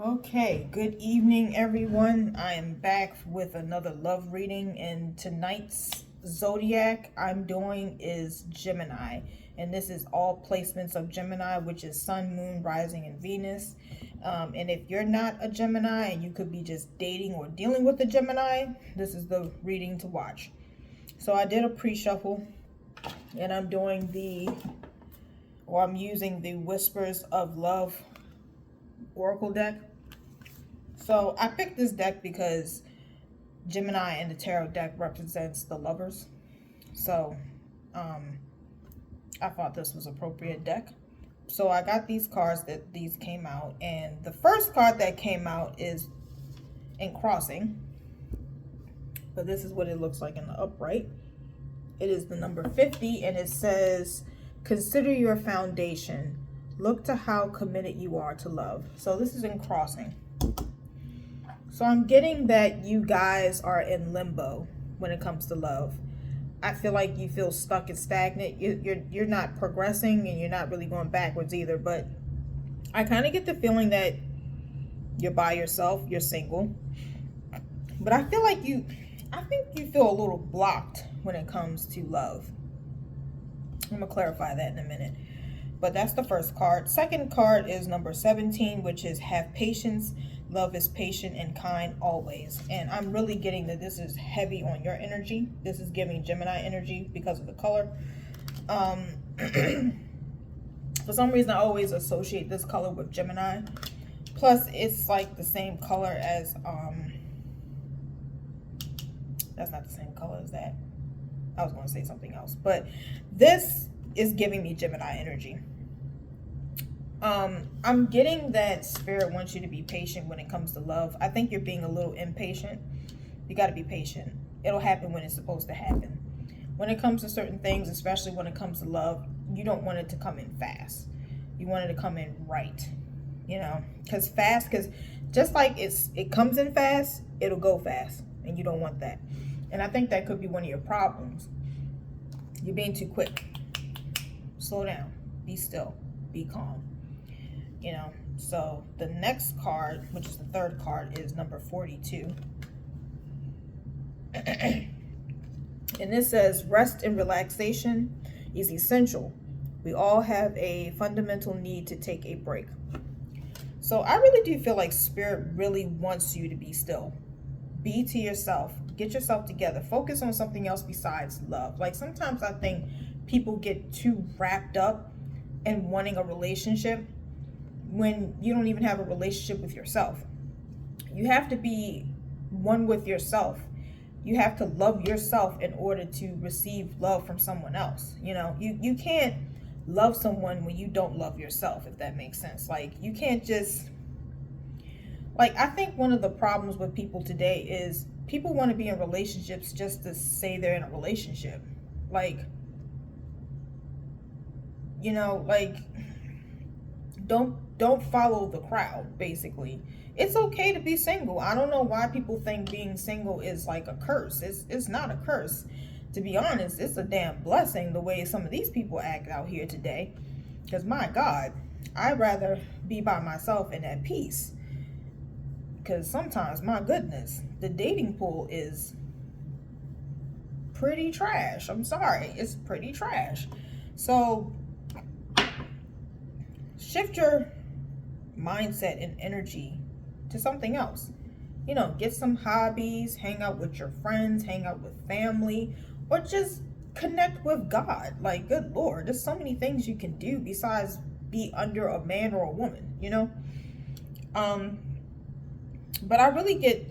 Okay, good evening, everyone. I am back with another love reading, and tonight's zodiac I'm doing is Gemini, and this is all placements of Gemini, which is Sun, Moon, Rising, and Venus. And if you're not a Gemini and you could be just dating or dealing with a Gemini, this is the reading to watch. So I did a pre-shuffle, and I'm using the Whispers of Love Oracle deck. So I picked this deck because Gemini in the tarot deck represents the lovers. So I thought this was appropriate deck. So I got these cards that these came out, and the first card that came out is in crossing. But this is what it looks like in the upright. It is the number 50, and it says, "Consider your foundation. Look to how committed you are to love." So this is in crossing. So I'm getting that you guys are in limbo when it comes to love. I feel like you feel stuck and stagnant. You're not progressing, and you're not really going backwards either. But I kind of get the feeling that you're by yourself. You're single. But I think you feel a little blocked when it comes to love. I'm gonna clarify that in a minute. But that's the first card. Second card is number 17, which is have patience. Love is patient and kind always. And I'm really getting that this is heavy on your energy. This is giving Gemini energy because of the color. For some reason, I always associate this color with Gemini. Plus, it's like the same color as, that's not the same color as that. I was going to say something else. But this is giving me Gemini energy. I'm getting that Spirit wants you to be patient when it comes to love. I think you're being a little impatient. You got to be patient. It'll happen when it's supposed to happen. When it comes to certain things, especially when it comes to love, you don't want it to come in fast. You want it to come in right. Because just like it comes in fast, it'll go fast, and you don't want that. And I think that could be one of your problems. You're being too quick. Slow down. Be still. Be calm. So the next card, which is the third card, is number 42. And it says, rest and relaxation is essential. We all have a fundamental need to take a break. So I really do feel like Spirit really wants you to be still. Be to yourself. Get yourself together. Focus on something else besides love. Like sometimes I think people get too wrapped up in wanting a relationship when you don't even have a relationship with yourself. You have to be one with yourself. You have to love yourself in order to receive love from someone else. You can't love someone when you don't love yourself, if that makes sense. Like you can't just, like, I think one of the problems with people today is people want to be in relationships just to say they're in a relationship. Like don't follow the crowd, basically. It's okay to be single. I don't know why people think being single is like a curse. It's not a curse. To be honest, it's a damn blessing the way some of these people act out here today. Because my God, I'd rather be by myself and at peace. Because sometimes, my goodness, the dating pool is pretty trash. I'm sorry, it's pretty trash. So shift your mindset and energy to something else. Get some hobbies, hang out with your friends, hang out with family, or just connect with God. Like, good Lord, there's so many things you can do besides be under a man or a woman, But I really get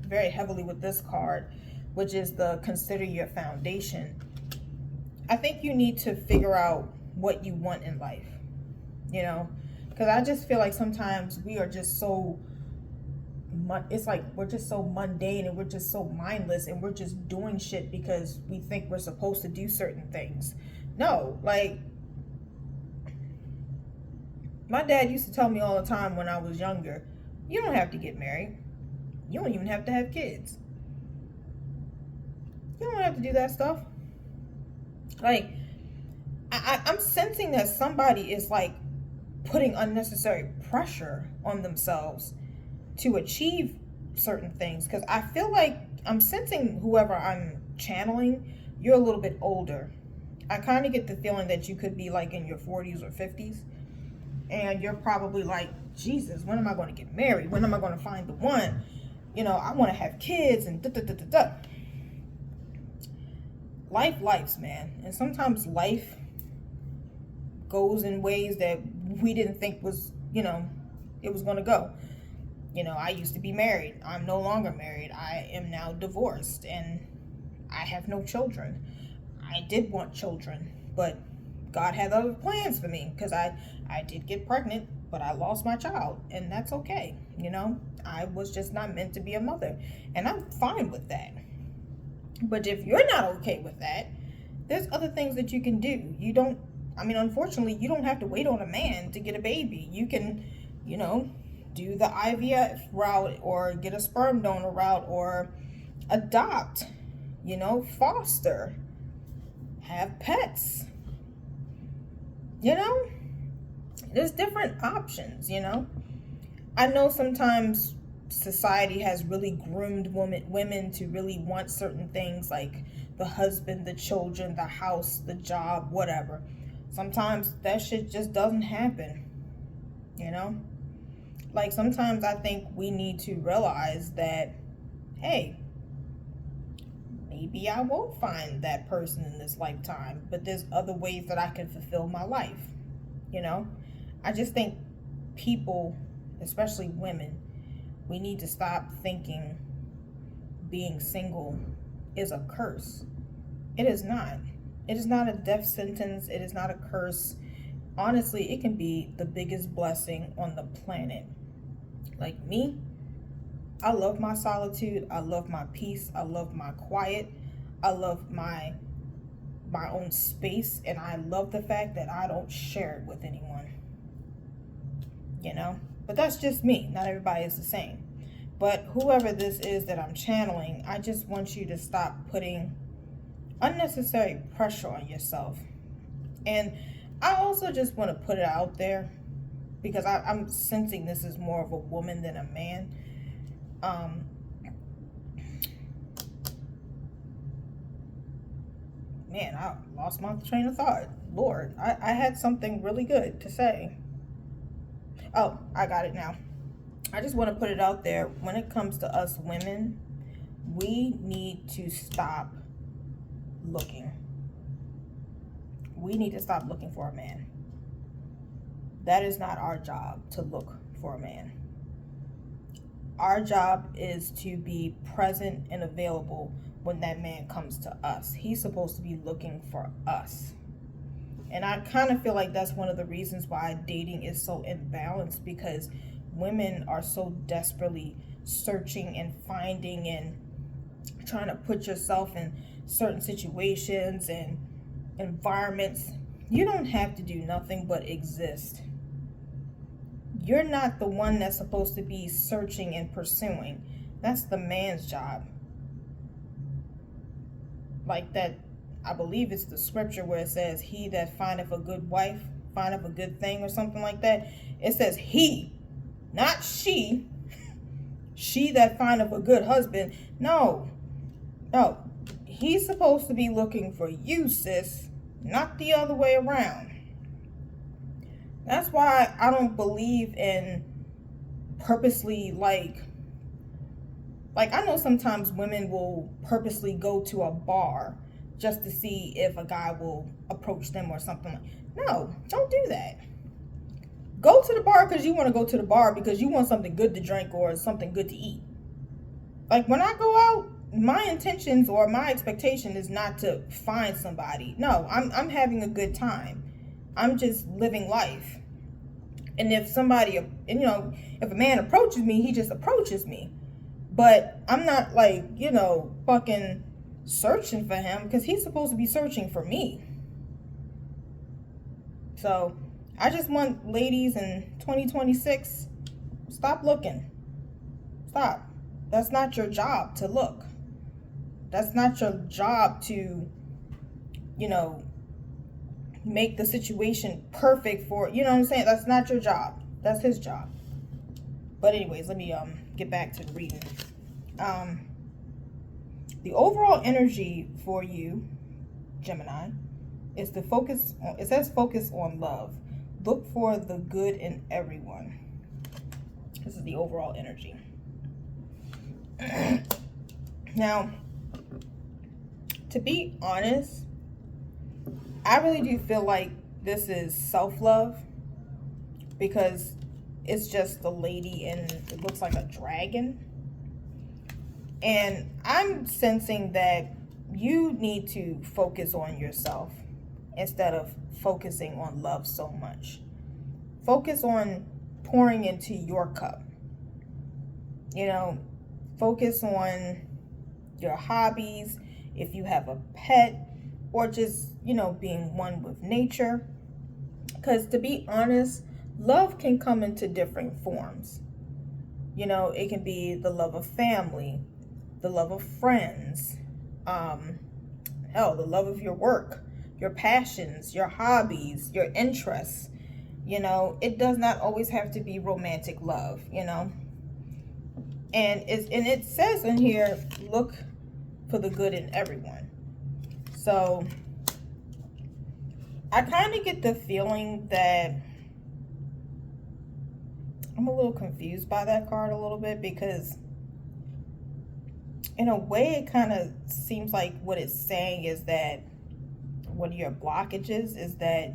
very heavily with this card, which is the consider your foundation. I think you need to figure out what you want in life, because I just feel like sometimes we are just so, it's like we're just so mundane and we're just so mindless and we're just doing shit because we think we're supposed to do certain things. No, like my dad used to tell me all the time when I was younger, you don't have to get married. You don't even have to have kids. You don't have to do that stuff. I'm sensing that somebody is like putting unnecessary pressure on themselves to achieve certain things. Because I feel like I'm sensing whoever I'm channeling, you're a little bit older. I kind of get the feeling that you could be like in your 40s or 50s, and you're probably like, Jesus, when am I going to get married? When am I going to find the one? You know, I want to have kids and da da da da da. Life's, man. And sometimes life goes in ways that we didn't think was, you know, it was going to go. You know, I used to be married. I'm no longer married. I am now divorced, and I have no children. I did want children, but God had other plans for me, because I did get pregnant, but I lost my child, and that's okay. You know, I was just not meant to be a mother, and I'm fine with that. But if you're not okay with that, there's other things that you can do. You don't, I mean, unfortunately, you don't have to wait on a man to get a baby. You can, you know, do the IVF route, or get a sperm donor route, or adopt, you know, foster, have pets. You know, there's different options, you know. I know sometimes society has really groomed women to really want certain things, like the husband, the children, the house, the job, whatever. Sometimes that shit just doesn't happen, you know. Like, sometimes I think we need to realize that, hey, maybe I won't find that person in this lifetime, but there's other ways that I can fulfill my life, you know. I just think people, especially women, we need to stop thinking being single is a curse. It is not. It is not a death sentence. It is not a curse. Honestly, it can be the biggest blessing on the planet. Like me, I love my solitude. I love my peace. I love my quiet. I love my own space, and I love the fact that I don't share it with anyone. You know? But that's just me. Not everybody is the same. But whoever this is that I'm channeling, I just want you to stop putting unnecessary pressure on yourself. And I also just want to put it out there, because I'm sensing this is more of a woman than a man. Man, I lost my train of thought. Lord, I had something really good to say. Oh, I got it now. I just want to put it out there. When it comes to us women, we need to stop looking. We need to stop looking for a man. That is not our job, to look for a man. Our job is to be present and available when that man comes to us. He's supposed to be looking for us. And I kind of feel like that's one of the reasons why dating is so imbalanced, because women are so desperately searching and finding and trying to put yourself in certain situations and environments. You don't have to do nothing but exist. You're not the one that's supposed to be searching and pursuing. That's the man's job. Like that, I believe it's the scripture where it says, he that findeth a good wife findeth a good thing, or something like that. It says he, not she. She that findeth a good husband. No. He's supposed to be looking for you, sis, not the other way around. That's why I don't believe in purposely, like I know sometimes women will purposely go to a bar just to see if a guy will approach them or something. No, don't do that. Go to the bar because you want to go to the bar because you want something good to drink or something good to eat. Like, when I go out, my intentions or my expectation is not to find somebody. No, I'm having a good time. I'm just living life. And if somebody, and if a man approaches me, he just approaches me. But I'm not like, fucking searching for him, because he's supposed to be searching for me. So I just want ladies in 2026, stop looking. Stop. That's not your job to look. That's not your job to, make the situation perfect for, you know what I'm saying? That's not your job. That's his job. But anyways, let me get back to the reading. The overall energy for you, Gemini, is to focus on, it says focus on love. Look for the good in everyone. This is the overall energy. Now, to be honest, I really do feel like this is self-love, because it's just the lady and it looks like a dragon. And I'm sensing that you need to focus on yourself instead of focusing on love so much. Focus on pouring into your cup. You know, focus on your hobbies, if you have a pet, or just, you know, being one with nature. Because to be honest, love can come into different forms. You know, it can be the love of family, the love of friends, hell, the love of your work, your passions, your hobbies, your interests. You know, it does not always have to be romantic love, you know. And it says in here, look for the good in everyone. So I kind of get the feeling that I'm a little confused by that card a little bit, because in a way it kind of seems like what it's saying is that one of your blockages is that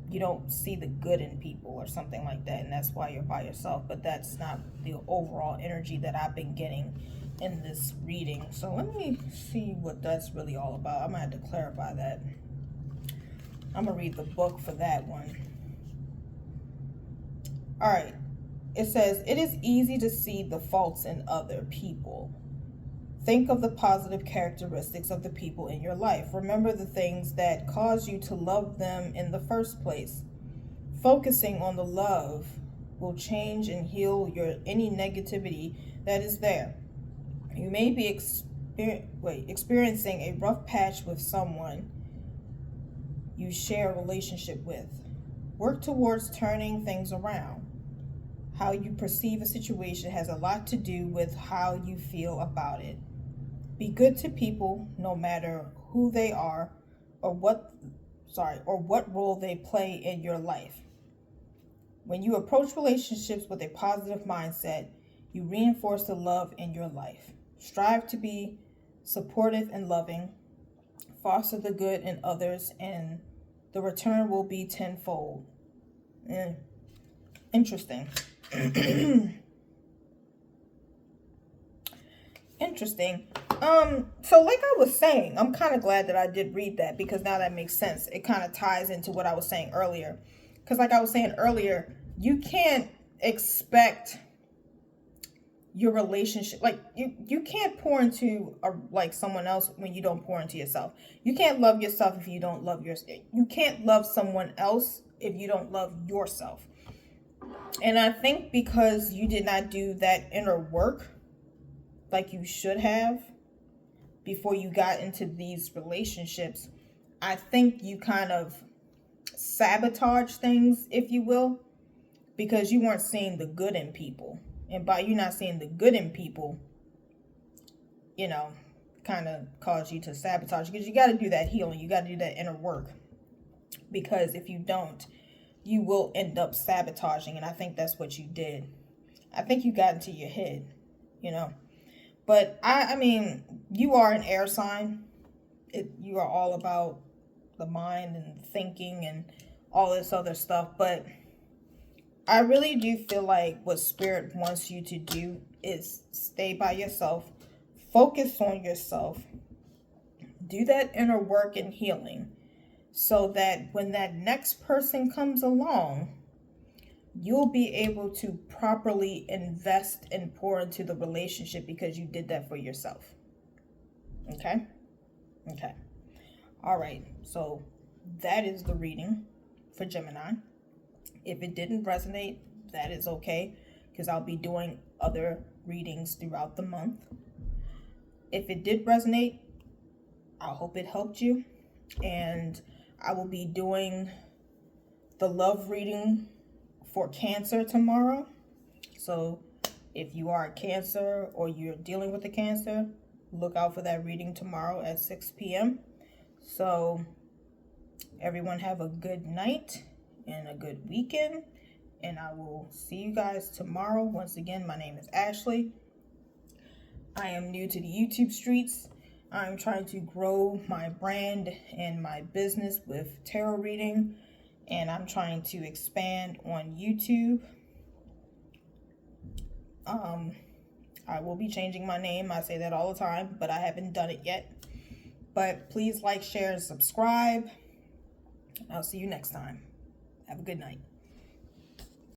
you don't see the good in people or something like that, and that's why you're by yourself. But that's not the overall energy that I've been getting in this reading. So let me see what that's really all about. I'm gonna have to clarify that. I'm gonna read the book for that one. All right, it says, it is easy to see the faults in other people. Think of the positive characteristics of the people in your life. Remember the things that caused you to love them in the first place. Focusing on the love will change and heal any negativity that is there. You may be experiencing a rough patch with someone you share a relationship with. Work towards turning things around. How you perceive a situation has a lot to do with how you feel about it. Be good to people, no matter who they are or what role they play in your life. When you approach relationships with a positive mindset, you reinforce the love in your life. Strive to be supportive and loving. Foster the good in others, and the return will be tenfold. Interesting. Interesting. So like I was saying, I'm kind of glad that I did read that, because now that makes sense. It kind of ties into what I was saying earlier. Because like I was saying earlier, you can't expect your relationship, like you can't pour into like someone else when you don't pour into yourself. You can't love yourself if you don't love yourself. You can't love someone else if you don't love yourself. And I think because you did not do that inner work like you should have before you got into these relationships, I think you kind of sabotage things, if you will, because you weren't seeing the good in people. And by you not seeing the good in people, you know, kind of caused you to sabotage, because you got to do that healing. You got to do that inner work, because if you don't, you will end up sabotaging. And I think that's what you did. I think you got into your head, you know. But I mean, you are an air sign. You are all about the mind and thinking and all this other stuff. But I really do feel like what Spirit wants you to do is stay by yourself, focus on yourself, do that inner work and healing, so that when that next person comes along, you'll be able to properly invest and pour into the relationship, because you did that for yourself. Okay? Okay. All right. So that is the reading for Gemini. If it didn't resonate, that is okay, because I'll be doing other readings throughout the month. If it did resonate, I hope it helped you. And I will be doing the love reading for Cancer tomorrow. So if you are a Cancer or you're dealing with a Cancer, look out for that reading tomorrow at 6 p.m. So everyone have a good night and a good weekend. And I will see you guys tomorrow. Once again, my name is Ashley. I am new to the YouTube streets. I'm trying to grow my brand and my business with tarot reading. And I'm trying to expand on YouTube. I will be changing my name. I say that all the time, but I haven't done it yet. But please like, share, and subscribe. I'll see you next time. Have a good night.